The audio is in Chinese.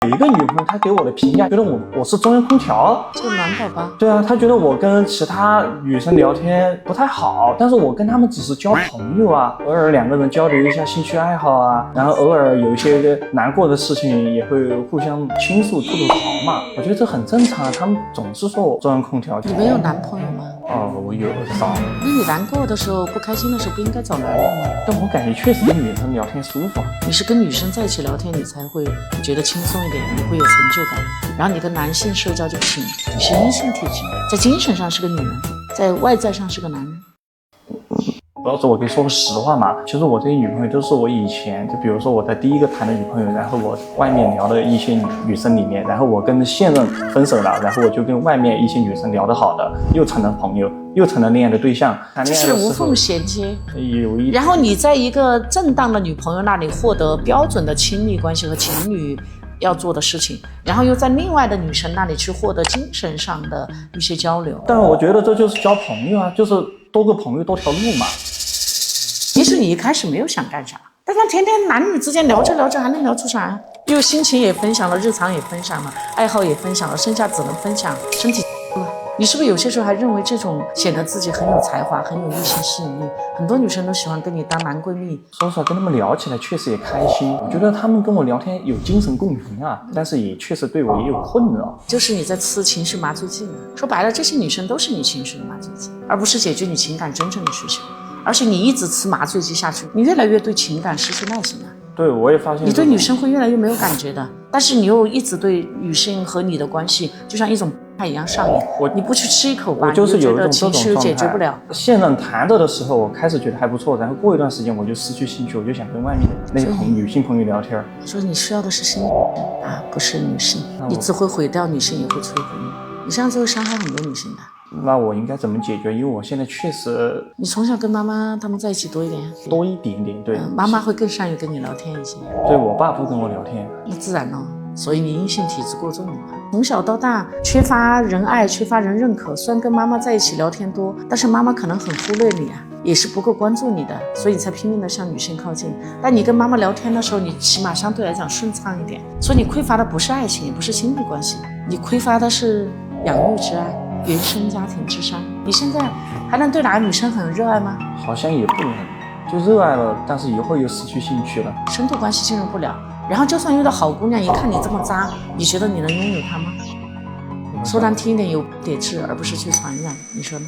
有一个女朋友，她给我的评价，觉得我是中央空调，这个暖宝宝。对啊，她觉得我跟其他女生聊天不太好，但是我跟她们只是交朋友啊，偶尔两个人交流一下兴趣爱好啊，然后偶尔有一些难过的事情也会互相倾诉吐槽嘛，我觉得这很正常啊。他们总是说我中央空调。你没有男朋友吗？哦，我有少。那你难过的时候、不开心的时候，不应该找男人吗？但我感觉确实跟女生聊天舒服。你是跟女生在一起聊天，你才会觉得轻松一点，你会有成就感。然后你跟男性社交就不行，你是阴性体质，在精神上是个女人，在外在上是个男人。主要是我可以说个实话嘛，其实我这些女朋友都是我以前，就比如说我的第一个谈的女朋友，然后我外面聊的一些女生里面，然后我跟现任分手了，然后我就跟外面一些女生聊得好的，又成了朋友，又成了恋爱的对象。这是无缝衔接。有一，然后你在一个正当的女朋友那里获得标准的亲密关系和情侣要做的事情，然后又在另外的女生那里去获得精神上的一些交流。但我觉得这就是交朋友啊，就是多个朋友多条路嘛。也许你一开始没有想干啥，但是天天男女之间聊着聊着还能聊出啥呀？又心情也分享了，日常也分享了，爱好也分享了，剩下只能分享身体了。你是不是有些时候还认为这种显得自己很有才华，很有异性吸引力？很多女生都喜欢跟你当男闺蜜。说实话，跟他们聊起来确实也开心。我觉得他们跟我聊天有精神共鸣啊，但是也确实对我也有困扰。就是你在吃情绪麻醉剂了。说白了，这些女生都是你情绪的麻醉剂，而不是解决你情感真正的需求。而且你一直吃麻醉剂下去，你越来越对情感失去耐心了。对，我也发现你对女生会越来越没有感觉的，但是你又一直对女性和你的关系就像一种一样上瘾。你不去吃一口吧，我就是有一种情绪解决不了。现任谈着的时候，我开始觉得还不错，然后过一段时间我就失去兴趣，我就想跟外面的那些女性朋友聊天。所以你需要的是心理啊，不是女性。你只会毁掉女性，也会摧毁你。你这样子会伤害很多女性的。那我应该怎么解决？因为我现在确实，你从小跟妈妈他们在一起多一点，多一点点，对，妈妈会更善于跟你聊天一些。对，我爸不跟我聊天，那自然咯。所以你阴性体质过重了嘛？从小到大缺乏人爱，缺乏人认可。虽然跟妈妈在一起聊天多，但是妈妈可能很忽略你啊，也是不够关注你的，所以你才拼命的向女性靠近。但你跟妈妈聊天的时候，你起码相对来讲顺畅一点。所以你匮乏的不是爱情，也不是亲密关系，你匮乏的是养育之爱。原生家庭之伤。你现在还能对哪个女生很热爱吗？好像也不能，就热爱了，但是以后又失去兴趣了，深度关系进入不了。然后就算遇到好姑娘，一看你这么渣，你觉得你能拥有她吗？说难听一点，有点治，而不是去传染，你说呢？